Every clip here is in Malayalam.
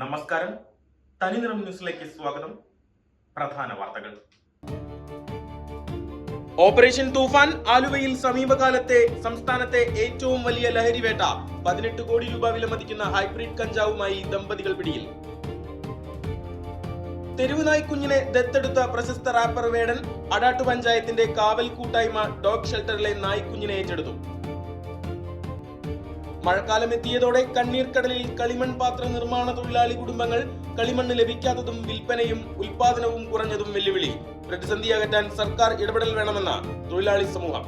നമസ്കാരം. തനിനിറം ന്യൂസിലേക്ക് സ്വാഗതം. പ്രധാന വാർത്തകൾ. ഓപ്പറേഷൻ തൂഫാൻ ആലുവയിൽ സമീപകാലത്തെ സംസ്ഥാനത്തെ ഏറ്റവും വലിയ ലഹരിവേട്ട. 18 കോടി രൂപ വിലമതിക്കുന്ന ഹൈബ്രിഡ് കഞ്ചാവുമായി ദമ്പതികൾ പിടിയിൽ. തെരുവുനായ് കുഞ്ഞിനെ ദത്തെടുത്ത പ്രശസ്ത റാപ്പർ വേടൻ. അടാട്ട് പഞ്ചായത്തിന്റെ കാവൽ കൂട്ടായ്മ ഡോഗ് ഷെൽട്ടറിലെ നായ്ക്കുഞ്ഞിനെ ഏറ്റെടുത്തു. മഴക്കാലം എത്തിയതോടെ കണ്ണീർക്കടലിൽ കളിമൺ പാത്ര നിർമ്മാണ തൊഴിലാളി കുടുംബങ്ങൾ. കളിമണ്ണ് ലഭിക്കാത്തതും വിൽപ്പനയും ഉൽപാദനവും കുറഞ്ഞതും വെല്ലുവിളി. പ്രതിസന്ധി അകറ്റാൻ സർക്കാർ ഇടപെടൽ വേണമെന്ന തൊഴിലാളി സമൂഹം.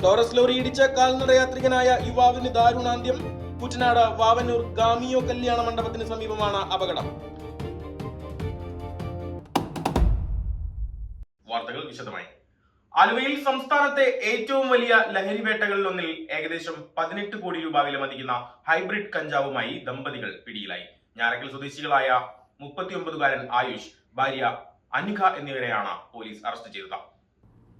ടോറസ് ലോറി ഇടിച്ച കാൽനടയാത്രികനായ യുവാവിന് ദാരുണാന്ത്യം. കുട്ടനാട് വാവന്നൂർ ഗാമിയോ കല്യാണ മണ്ഡപത്തിന് സമീപമാണ് അപകടം. വാർത്തകൾ വിശദമായി. ആലുവയിൽ സംസ്ഥാനത്തെ ഏറ്റവും വലിയ ലഹരിവേട്ടകളിൽ ഒന്നിൽ ഏകദേശം 18 കോടി രൂപ വിലമതിക്കുന്ന ഹൈബ്രിഡ് കഞ്ചാവുമായി ദമ്പതികൾ പിടിയിലായി. ഞാറക്കൽ സ്വദേശികളായ 39-കാരൻ ആയുഷ്, ഭാര്യ അനിഖ എന്നിവരെയാണ് പോലീസ് അറസ്റ്റ് ചെയ്തത്.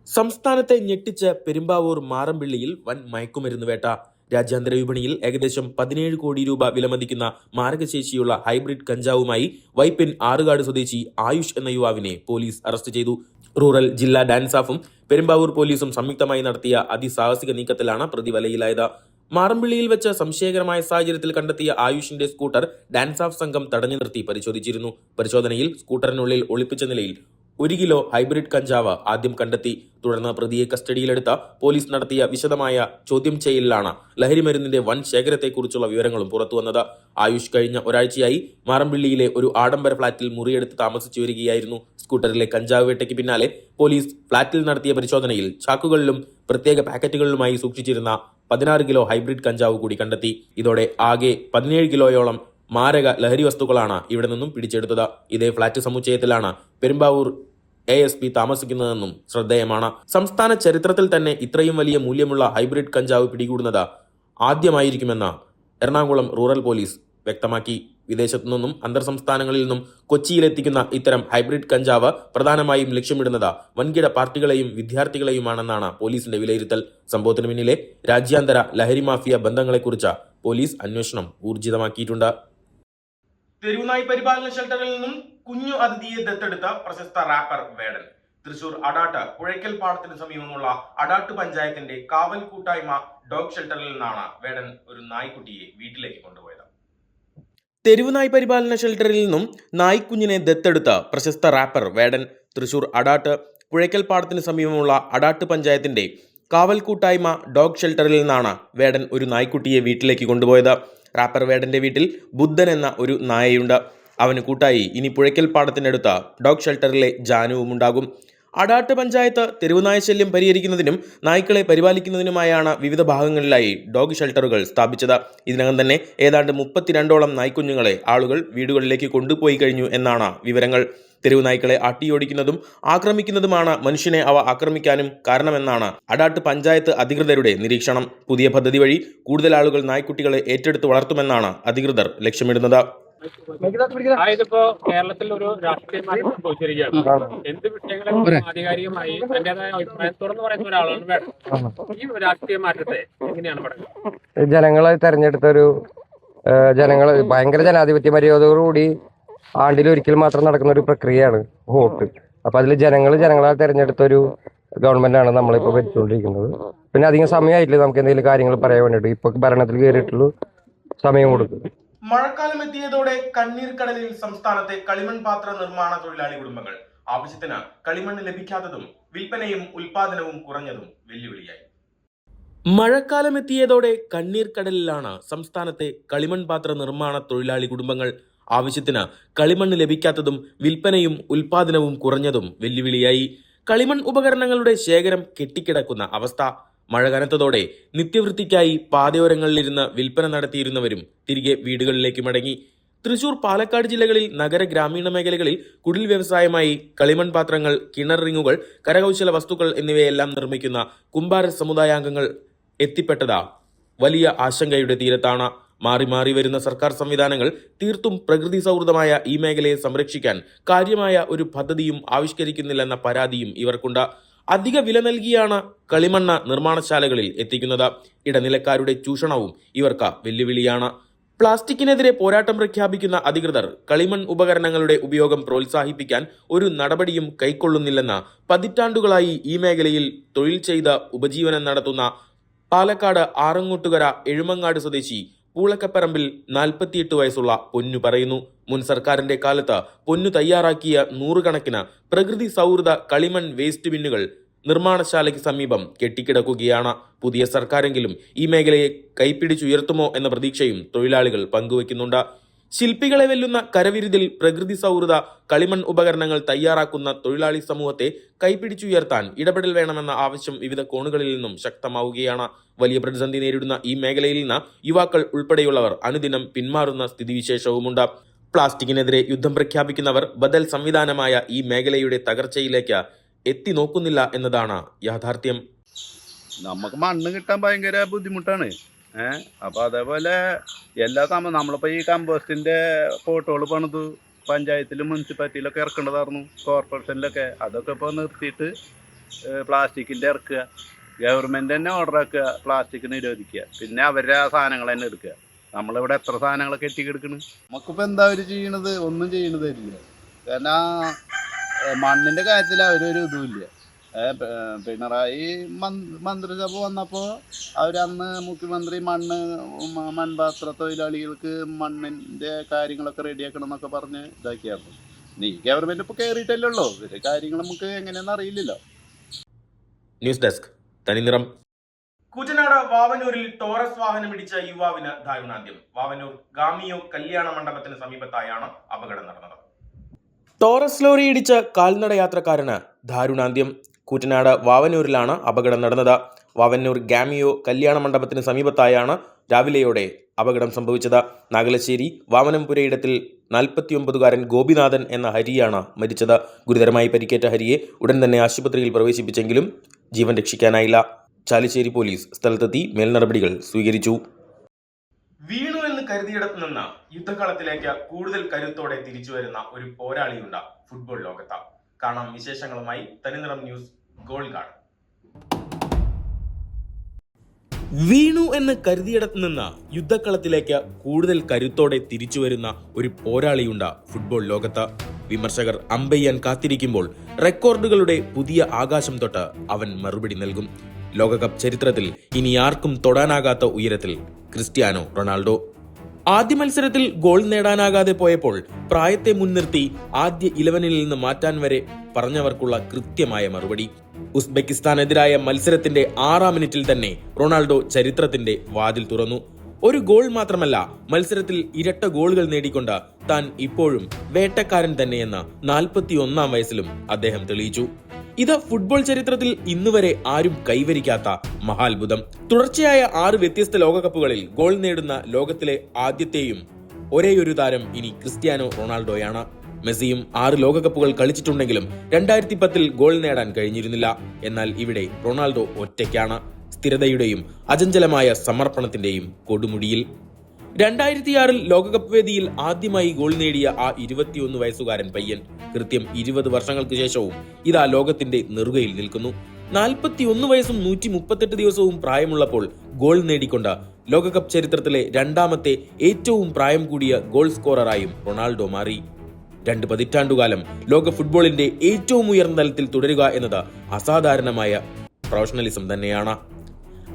സംസ്ഥാനത്തെ ഞെട്ടിച്ച് പെരുമ്പാവൂർ മാറമ്പിള്ളിയിൽ വൻ മയക്കുമരുന്ന് വേട്ട. രാജ്യാന്തര വിപണിയിൽ ഏകദേശം 17 കോടി രൂപ വിലമതിക്കുന്ന മാരകശേഷിയുള്ള ഹൈബ്രിഡ് കഞ്ചാവുമായി വൈപ്പിൻ ആറുകാട് സ്വദേശി ആയുഷ് എന്ന യുവാവിനെ പോലീസ് അറസ്റ്റ് ചെയ്തു. റൂറൽ ജില്ലാ ഡാൻസാഫും പെരുമ്പാവൂർ പോലീസും സംയുക്തമായി നടത്തിയ അതിസാഹസിക നീക്കത്തിലാണ് പ്രതി വലയിലായത്. മാറമ്പിള്ളിയിൽ വെച്ച് സംശയകരമായ സാഹചര്യത്തിൽ കണ്ടെത്തിയ ആയുഷിന്റെ സ്കൂട്ടർ ഡാൻസാഫ് സംഘം തടഞ്ഞു നിർത്തി പരിശോധിച്ചിരുന്നു. പരിശോധനയിൽ സ്കൂട്ടറിനുള്ളിൽ ഒളിപ്പിച്ച നിലയിൽ 1 കിലോ ഹൈബ്രിഡ് കഞ്ചാവ് ആദ്യം കണ്ടെത്തി. തുടർന്ന് പ്രതിയെ കസ്റ്റഡിയിലെടുത്ത പോലീസ് നടത്തിയ വിശദമായ ചോദ്യം ചെയ്യലിലാണ് ലഹരിമരുന്നിന്റെ വൻ ശേഖരത്തെക്കുറിച്ചുള്ള വിവരങ്ങളും പുറത്തുവന്നത്. ആയുഷ് കഴിഞ്ഞ ഒരാഴ്ചയായി മാറമ്പിള്ളിയിലെ ഒരു ആഡംബര ഫ്ളാറ്റിൽ മുറിയെടുത്ത് താമസിച്ചു വരികയായിരുന്നു. സ്കൂട്ടറിലെ കഞ്ചാവ് വേട്ടയ്ക്ക് പിന്നാലെ പോലീസ് ഫ്ളാറ്റിൽ നടത്തിയ പരിശോധനയിൽ ചാക്കുകളിലും പ്രത്യേക പാക്കറ്റുകളിലുമായി സൂക്ഷിച്ചിരുന്ന 16 കിലോ ഹൈബ്രിഡ് കഞ്ചാവ് കൂടി കണ്ടെത്തി. ഇതോടെ ആകെ 17 കിലോയോളം മാരക ലഹരി വസ്തുക്കളാണ് ഇവിടെ നിന്നും പിടിച്ചെടുത്തത്. ഇതേ ഫ്ളാറ്റ് സമുച്ചയത്തിലാണ് പെരുമ്പാവൂർ ASP താമസിക്കുന്നതെന്നും ശ്രദ്ധേയമാണ്. സംസ്ഥാന ചരിത്രത്തിൽ തന്നെ ഇത്രയും വലിയ മൂല്യമുള്ള ഹൈബ്രിഡ് കഞ്ചാവ് പിടികൂടുന്നത് ആദ്യമായിരിക്കുമെന്ന് എറണാകുളം റൂറൽ പോലീസ് വ്യക്തമാക്കി. വിദേശത്തു നിന്നും അന്തർ സംസ്ഥാനങ്ങളിൽ നിന്നും കൊച്ചിയിലെത്തിക്കുന്ന ഇത്തരം ഹൈബ്രിഡ് കഞ്ചാവ് പ്രധാനമായും ലക്ഷ്യമിടുന്നത് വൻകിട പാർട്ടികളെയും വിദ്യാർത്ഥികളെയുമാണെന്നാണ് പോലീസിന്റെ വിലയിരുത്തൽ. സംഭവത്തിന് പിന്നിലെ രാജ്യാന്തര ലഹരി മാഫിയ ബന്ധങ്ങളെക്കുറിച്ച് പോലീസ് അന്വേഷണം ഊർജിതമാക്കിയിട്ടുണ്ട്. തെരുവുനായ് പരിപാലന ഷെൽട്ടറിൽ നിന്നും കുഞ്ഞു അതിഥിയെ ദത്തെടുത്ത പ്രശസ്ത റാപ്പർ വേടൻ. തൃശൂർ അടാട്ട് പുഴയ്ക്കൽ പാടത്തിന് സമീപമുള്ള അടാട്ട് പഞ്ചായത്തിന്റെ കാവൽ കൂട്ടായ്മ ഡോഗ് ഷെൽട്ടറിൽ നിന്നാണ് വേടൻ ഒരു നായ്ക്കുട്ടിയെ വീട്ടിലേക്ക് കൊണ്ടുപോയത്. തെരുവുനായ് പരിപാലന ഷെൽട്ടറിൽ നിന്നും നായ്ക്കുഞ്ഞിനെ ദത്തെടുത്ത പ്രശസ്ത റാപ്പർ വേടൻ. തൃശൂർ അടാട്ട് പുഴയ്ക്കൽ പാടത്തിന് സമീപമുള്ള അടാട്ട് പഞ്ചായത്തിന്റെ കാവൽ കൂട്ടായ്മ ഡോഗ് ഷെൽട്ടറിൽ നിന്നാണ് വേടൻ ഒരു നായ്ക്കുട്ടിയെ വീട്ടിലേക്ക് കൊണ്ടുപോയത്. റാപ്പർ വേടന്റെ വീട്ടിൽ ബുദ്ധൻ എന്ന ഒരു നായയുണ്ട്. അവന് കൂട്ടായി ഇനി പുഴയ്ക്കൽ പാടത്തിനടുത്ത ഡോഗ് ഷെൽട്ടറിലെ ജാനുവും ഉണ്ടാകും. അടാട്ട് പഞ്ചായത്ത് തെരുവുനായ ശല്യം പരിഹരിക്കുന്നതിനും നായ്ക്കളെ പരിപാലിക്കുന്നതിനുമായാണ് വിവിധ ഭാഗങ്ങളിലായി ഡോഗ് ഷെൽട്ടറുകൾ സ്ഥാപിച്ചത്. ഇതിനകം തന്നെ ഏതാണ്ട് 32ഓളം നായ്ക്കുഞ്ഞുങ്ങളെ ആളുകൾ വീടുകളിലേക്ക് കൊണ്ടുപോയി കഴിഞ്ഞു എന്നാണ് വിവരങ്ങൾ. തെരുവുനായ്ക്കളെ ആട്ടിയോടിക്കുന്നതും ആക്രമിക്കുന്നതുമാണ് മനുഷ്യനെ അവ ആക്രമിക്കാനും കാരണമെന്നാണ് അടാട്ട് പഞ്ചായത്ത് അധികൃതരുടെ നിരീക്ഷണം. പുതിയ പദ്ധതി വഴി കൂടുതൽ ആളുകൾ നായ്ക്കുട്ടികളെ ഏറ്റെടുത്ത് വളർത്തുമെന്നാണ് അധികൃതർ ലക്ഷ്യമിടുന്നത്. ഇതിപ്പോ കേരളത്തിൽ ഒരു രാഷ്ട്രീയ മാറ്റം സംഭവിച്ചിരിക്കുകയാണ്. എന്ത് വിഷയങ്ങളും ആധികാരികമായി തന്റേതായ അഭിപ്രായം തുറന്നു പറയുന്ന ഒരാളാണ് വേണം. ഈ രാഷ്ട്രീയ മാറ്റത്തെ എങ്ങനെയാണ് പറയുന്നത്? ജനങ്ങളെ തെരഞ്ഞെടുത്തൊരു ജനങ്ങൾ ഭയങ്കര ജനാധിപത്യ മര്യാദയോടുകൂടി ആണ്ടിലൊരിക്കൽ മാത്രം നടക്കുന്ന ഒരു പ്രക്രിയയാണ് വോട്ട്. അപ്പൊ അതിൽ ജനങ്ങളാൽ തെരഞ്ഞെടുത്തൊരു ഗവൺമെന്റാണ് നമ്മളിപ്പോ ഭരിച്ചുകൊണ്ടിരിക്കുന്നത്. പിന്നെ അധികം സമയമായിട്ടില്ല നമുക്ക് എന്തെങ്കിലും കാര്യങ്ങൾ പറയാൻ വേണ്ടിയിട്ട്. ഇപ്പൊ ഭരണത്തിൽ കയറിയിട്ടുള്ള സമയം കൊടുക്കും. മഴക്കാലം എത്തിയതോടെ കണ്ണീർക്കടലിൽ സംസ്ഥാനത്തെ കളിമൺ പാത്ര നിർമ്മാണ തൊഴിലാളി കുടുംബങ്ങൾ. ആവശ്യത്തിന് കളിമണ്ണ് ലഭിക്കാത്തതും വിൽപ്പനയും ഉൽപാദനവും കുറഞ്ഞതും വെല്ലുവിളിയായി. മഴക്കാലം എത്തിയതോടെ കണ്ണീർക്കടലിലാണ് സംസ്ഥാനത്തെ കളിമൺ പാത്ര നിർമ്മാണ തൊഴിലാളി കുടുംബങ്ങൾ. ആവശ്യത്തിന് കളിമണ്ണ് ലഭിക്കാത്തതും വിൽപ്പനയും ഉൽപാദനവും കുറഞ്ഞതും വെല്ലുവിളിയായി. കളിമൺ ഉപകരണങ്ങളുടെ ശേഖരം കെട്ടിക്കിടക്കുന്ന അവസ്ഥ. മഴ കനത്തതോടെ നിത്യവൃത്തിക്കായി പാതയോരങ്ങളിലിരുന്ന് വിൽപ്പന നടത്തിയിരുന്നവരും തിരികെ വീടുകളിലേക്ക് മടങ്ങി. തൃശൂർ, പാലക്കാട് ജില്ലകളിൽ നഗര ഗ്രാമീണ മേഖലകളിൽ കുടിൽ വ്യവസായമായി കളിമൺ പാത്രങ്ങൾ, കിണർ റിങ്ങുകൾ, കരകൗശല വസ്തുക്കൾ എന്നിവയെല്ലാം നിർമ്മിക്കുന്ന കുംഭാര സമുദായാംഗങ്ങൾ എത്തിപ്പെട്ടത് വലിയ ആശങ്കയുടെ തീരത്താണ്. മാറി മാറി വരുന്ന സർക്കാർ സംവിധാനങ്ങൾ തീർത്തും പ്രകൃതി സൗഹൃദമായ ഈ മേഖലയെ സംരക്ഷിക്കാൻ കാര്യമായ ഒരു പദ്ധതിയും ആവിഷ്കരിക്കുന്നില്ലെന്ന പരാതിയും ഇവർക്കുണ്ട്. അധിക വില നൽകിയാണ് കളിമണ്ണ് നിർമ്മാണശാലകളിൽ എത്തിക്കുന്നത്. ഇടനിലക്കാരുടെ ചൂഷണവും ഇവർക്ക് വെല്ലുവിളിയാണ്. പ്ലാസ്റ്റിക്കിനെതിരെ പോരാട്ടം പ്രഖ്യാപിക്കുന്ന അധികൃതർ കളിമൺ ഉപകരണങ്ങളുടെ ഉപയോഗം പ്രോത്സാഹിപ്പിക്കാൻ ഒരു നടപടിയും കൈക്കൊള്ളുന്നില്ലെന്ന് പതിറ്റാണ്ടുകളായി ഈ മേഖലയിൽ തൊഴിൽ ചെയ്ത് ഉപജീവനം നടത്തുന്ന പാലക്കാട് ആറങ്ങോട്ടുകര എഴുമങ്ങാട് സ്വദേശി പൂളക്കപ്പറമ്പിൽ 48 വയസ്സുള്ള പൊന്നു പറയുന്നു. മുൻ സർക്കാരിന്റെ കാലത്ത് പൊന്നു തയ്യാറാക്കിയ 100 കണക്കിന് പ്രകൃതി സൗഹൃദ കളിമൺ വേസ്റ്റ് ബിന്നുകൾ നിർമ്മാണശാലയ്ക്ക് സമീപം കെട്ടിക്കിടക്കുകയാണ്. പുതിയ സർക്കാരെങ്കിലും ഈ മേഖലയെ കൈപ്പിടിച്ചുയർത്തുമോ എന്ന പ്രതീക്ഷയും തൊഴിലാളികൾ പങ്കുവയ്ക്കുന്നുണ്ട്. ശില്പികളെ വെല്ലുന്ന കരവിരുതിൽ പ്രകൃതി സൗഹൃദ കളിമൺ ഉപകരണങ്ങൾ തയ്യാറാക്കുന്ന തൊഴിലാളി സമൂഹത്തെ കൈപ്പിടിച്ചുയർത്താൻ ഇടപെടൽ വേണമെന്ന ആവശ്യം വിവിധ കോണുകളിൽ നിന്നും ശക്തമാവുകയാണ്. വലിയ പ്രതിസന്ധി നേരിടുന്ന ഈ മേഖലയിൽ നിന്ന് യുവാക്കൾ ഉൾപ്പെടെയുള്ളവർ അനുദിനം പിന്മാറുന്ന സ്ഥിതിവിശേഷവുമുണ്ട്. പ്ലാസ്റ്റിക്കിനെതിരെ യുദ്ധം പ്രഖ്യാപിക്കുന്നവർ ബദൽ സംവിധാനമായ ഈ മേഖലയുടെ തകർച്ചയിലേക്ക് എത്തി നോക്കുന്നില്ല എന്നതാണ് യാഥാർത്ഥ്യം. നമുക്ക് മണ്ണ് കിട്ടാൻ ഭയങ്കര ബുദ്ധിമുട്ടാണ്. അപ്പോൾ അതേപോലെ എല്ലാ നമ്മളിപ്പോൾ ഈ കമ്പോസ്റ്റിൻ്റെ പോട്ടുകൾ പണിത് പഞ്ചായത്തിലും മുനിസിപ്പാലിറ്റിയിലൊക്കെ ഇറക്കേണ്ടതായിരുന്നു, കോർപ്പറേഷനിലൊക്കെ. അതൊക്കെ ഇപ്പോൾ നിർത്തിയിട്ട് പ്ലാസ്റ്റിക്കിൻ്റെ ഇറക്കുക, ഗവൺമെൻറ് തന്നെ ഓർഡർ ആക്കുക, പ്ലാസ്റ്റിക് നിരോധിക്കുക, പിന്നെ അവരുടെ ആ സാധനങ്ങൾ തന്നെ എടുക്കുക. നമ്മളിവിടെ എത്ര സാധനങ്ങളൊക്കെ എത്തിക്കെടുക്കണം. നമുക്കിപ്പോൾ എന്താ അവർ ചെയ്യണത്? ഒന്നും ചെയ്യണതില്ല. കാരണം മണ്ണിൻ്റെ കാര്യത്തിൽ അവരൊരു ഇതുമില്ല. പിണറായി മന്ത്രിസഭ വന്നപ്പോൾ അവരന്ന് മുഖ്യമന്ത്രി മൺപാത്ര തൊഴിലാളികൾക്ക് മണ്ണിൻ്റെ കാര്യങ്ങളൊക്കെ റെഡിയാക്കണം എന്നൊക്കെ പറഞ്ഞ് ഇതാക്കിയായിരുന്നു. ഈ ഗവൺമെൻറ് ഇപ്പോൾ കയറിയിട്ടല്ലേ ഉള്ളൂ, ഇതിൻ്റെ കാര്യങ്ങൾ നമുക്ക് എങ്ങനെയാണെന്ന് അറിയില്ലല്ലോ. News desk Thaniniram. കുട്ടനാട് വാവന്നൂരിൽ ടോറസ് വാഹനം ഇടിച്ച യുവാവിന് ദാരുണാന്ത്യം. വാവന്നൂർ ഗാമിയോ കല്യാണ മണ്ഡപത്തിന് സമീപത്തായാണ് അപകടം നടന്നത്. ടോറസ് ലോറി ഇടിച്ച കാൽനട യാത്രക്കാരന് ദാരുണാന്ത്യം. കുട്ടനാട് വാവന്നൂരിലാണ് അപകടം നടന്നത്. വാവന്നൂർ ഗാമിയോ കല്യാണ മണ്ഡപത്തിന് സമീപത്തായാണ് രാവിലെയോടെ അപകടം സംഭവിച്ചത്. നാഗലശ്ശേരി വാമനംപുരയിടത്തിൽ 49-കാരൻ ഗോപിനാഥൻ എന്ന ഹരിയാണ് മരിച്ചത്. ഗുരുതരമായി പരിക്കേറ്റ ഹരിയെ ഉടൻ തന്നെ ആശുപത്രിയിൽ പ്രവേശിപ്പിച്ചെങ്കിലും ജീവൻ രക്ഷിക്കാനായില്ല. ചാലിശ്ശേരി പോലീസ് സ്ഥലത്തെത്തി മേൽനടപടികൾ സ്വീകരിച്ചു. വീണു എന്ന് കരുതിയിടത്തു നിന്ന് യുദ്ധകളത്തിലേക്ക് കൂടുതൽ കരുത്തോടെ തിരിച്ചുവരുന്ന ഒരു പോരാളിയുണ്ട് ഫുട്ബോൾ ലോകത്ത്. കാണാം വിശേഷങ്ങളുമായി തനിനിറം ന്യൂസ് ഗോൾഗാർഡ്. വീണു എന്ന് കരുതിയിടത്തു നിന്ന് യുദ്ധക്കളത്തിലേക്ക് കൂടുതൽ കരുത്തോടെ തിരിച്ചുവരുന്ന ഒരു പോരാളിയുണ്ട് ഫുട്ബോൾ ലോകത്ത്. വിമർശകർ അമ്പെയ്യാൻ കാത്തിരിക്കുമ്പോൾ റെക്കോർഡുകളുടെ പുതിയ ആകാശം തൊട്ട് അവൻ മറുപടി നൽകും. ലോകകപ്പ് ചരിത്രത്തിൽ ഇനി ആർക്കും തൊടാനാകാത്ത ഉയരത്തിൽ ക്രിസ്ത്യാനോ റൊണാൾഡോ. ആദ്യ മത്സരത്തിൽ ഗോൾ നേടാനാകാതെ പോയപ്പോൾ പ്രായത്തെ മുൻനിർത്തി ആദ്യ 11-ൽ നിന്ന് മാറ്റാൻ വരെ പറഞ്ഞവർക്കുള്ള കൃത്യമായ മറുപടി. ഉസ്ബെക്കിസ്ഥാനെതിരായ മത്സരത്തിന്റെ 6-ാം മിനിറ്റിൽ തന്നെ റൊണാൾഡോ ചരിത്രത്തിന്റെ വാതിൽ തുറന്നു. ഒരു ഗോൾ മാത്രമല്ല, മത്സരത്തിൽ ഇരട്ട ഗോളുകൾ നേടിക്കൊണ്ട് താൻ ഇപ്പോഴും വേട്ടക്കാരൻ തന്നെയെന്ന് 41-ാം വയസ്സിലും അദ്ദേഹം തെളിയിച്ചു. ഇത് ഫുട്ബോൾ ചരിത്രത്തിൽ ഇന്നുവരെ ആരും കൈവരിക്കാത്ത മഹാത്ഭുതം. തുടർച്ചയായ 6 വ്യത്യസ്ത ലോകകപ്പുകളിൽ ഗോൾ നേടുന്ന ലോകത്തിലെ ആദ്യത്തെയും ഒരേയൊരു താരം ഇനി ക്രിസ്ത്യാനോ റൊണാൾഡോയാണ്. മെസ്സിയും 6 ലോകകപ്പുകൾ കളിച്ചിട്ടുണ്ടെങ്കിലും 2010-ൽ ഗോൾ നേടാൻ കഴിഞ്ഞിരുന്നില്ല. എന്നാൽ ഇവിടെ റൊണാൾഡോ ഒറ്റയ്ക്കാണ്, സ്ഥിരതയുടെയും അചഞ്ചലമായ സമർപ്പണത്തിന്റെയും കൊടുമുടിയിൽ. 2006-ൽ ലോകകപ്പ് വേദിയിൽ ആദ്യമായി ഗോൾ നേടിയ ആ 21 വയസ്സുകാരൻ പയ്യൻ കൃത്യം 20 വർഷങ്ങൾക്ക് ശേഷവും ഇതാ ലോകത്തിന്റെ നെറുകയിൽ നിൽക്കുന്നു. 41 വയസ്സും 138 ദിവസവും പ്രായമുള്ളപ്പോൾ ഗോൾ നേടിക്കൊണ്ട് ലോകകപ്പ് ചരിത്രത്തിലെ 2ാമത്തെ ഏറ്റവും പ്രായം കൂടിയ ഗോൾ സ്കോററായും റൊണാൾഡോ മാറി. 2 പതിറ്റാണ്ടുകാലം ലോക ഫുട്ബോളിന്റെ ഏറ്റവും ഉയർന്ന തലത്തിൽ തുടരുക എന്നത് അസാധാരണമായ പ്രൊഫഷണലിസം തന്നെയാണ്.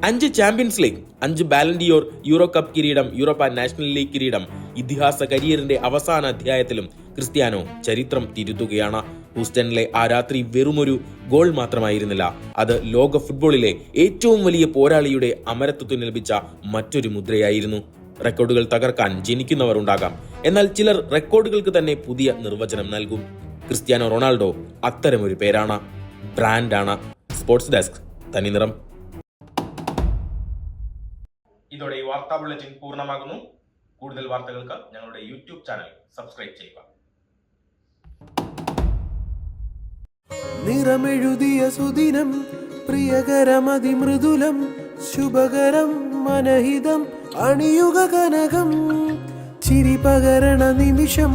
5 champions league, 5 Ballon d'Or, euro cup കിരീടം, യൂറോപ്പ നാഷണൽ ലീഗ് കിരീടം. ഇതിഹാസ കരിയറിന്റെ അവസാന അധ്യായത്തിലും ക്രിസ്ത്യാനോ ചരിത്രം തിരുത്തുകയാണ്. ഹൂസ്റ്റണിലെ ആ രാത്രി വെറുമൊരു ഗോൾ മാത്രമായിരുന്നില്ല, അത് ലോക ഫുട്ബോളിലെ ഏറ്റവും വലിയ പോരാളിയുടെ അമരത്വത്തിന് ലഭിച്ച മറ്റൊരു മുദ്രയായിരുന്നു. റെക്കോർഡുകൾ തകർക്കാൻ ജനിക്കുന്നവർ ഉണ്ടാകാം, എന്നാൽ ചിലർ റെക്കോർഡുകൾക്ക് തന്നെ പുതിയ നിർവചനം നൽകും. ക്രിസ്ത്യാനോ റൊണാൾഡോ അത്തരമൊരു പേരാണ്, ബ്രാൻഡാണ്. Sports desk Thaniniram. ഇതോടെ ഈ വാർത്താ ബുള്ളറ്റിൻ പൂർണ്ണമാകുന്നു. കൂടുതൽ വാർത്തകൾക്ക് ഞങ്ങളുടെ യൂട്യൂബ് ചാനൽ സബ്സ്ക്രൈബ് ചെയ്യുക. നിറമെഴുതിയ സുദിനം പ്രിയകരമതിമൃദുലം ശുഭകരം മനഹിതം അണിയുക കനകം ചിരി പകരണ നിമിഷം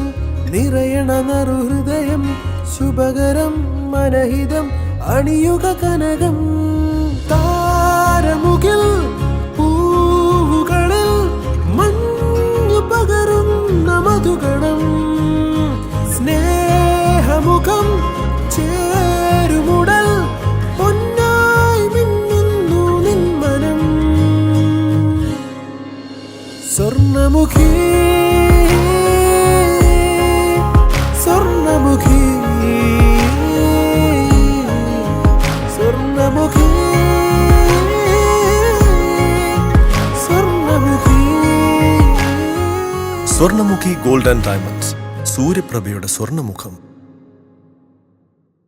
നിറയണ നറുഹൃദയം ശുഭകരം മനഹിതം അണിയുക കനകം താരമുകിൽ പൂവുകളിൽ മഞ്ഞു Swarnamukhi Swarnamukhi Swarnamukhi Swarnamukhi Swarnamukhi gold and diamonds, സൂര്യപ്രഭയുടെ സ്വർണ്ണമുഖം.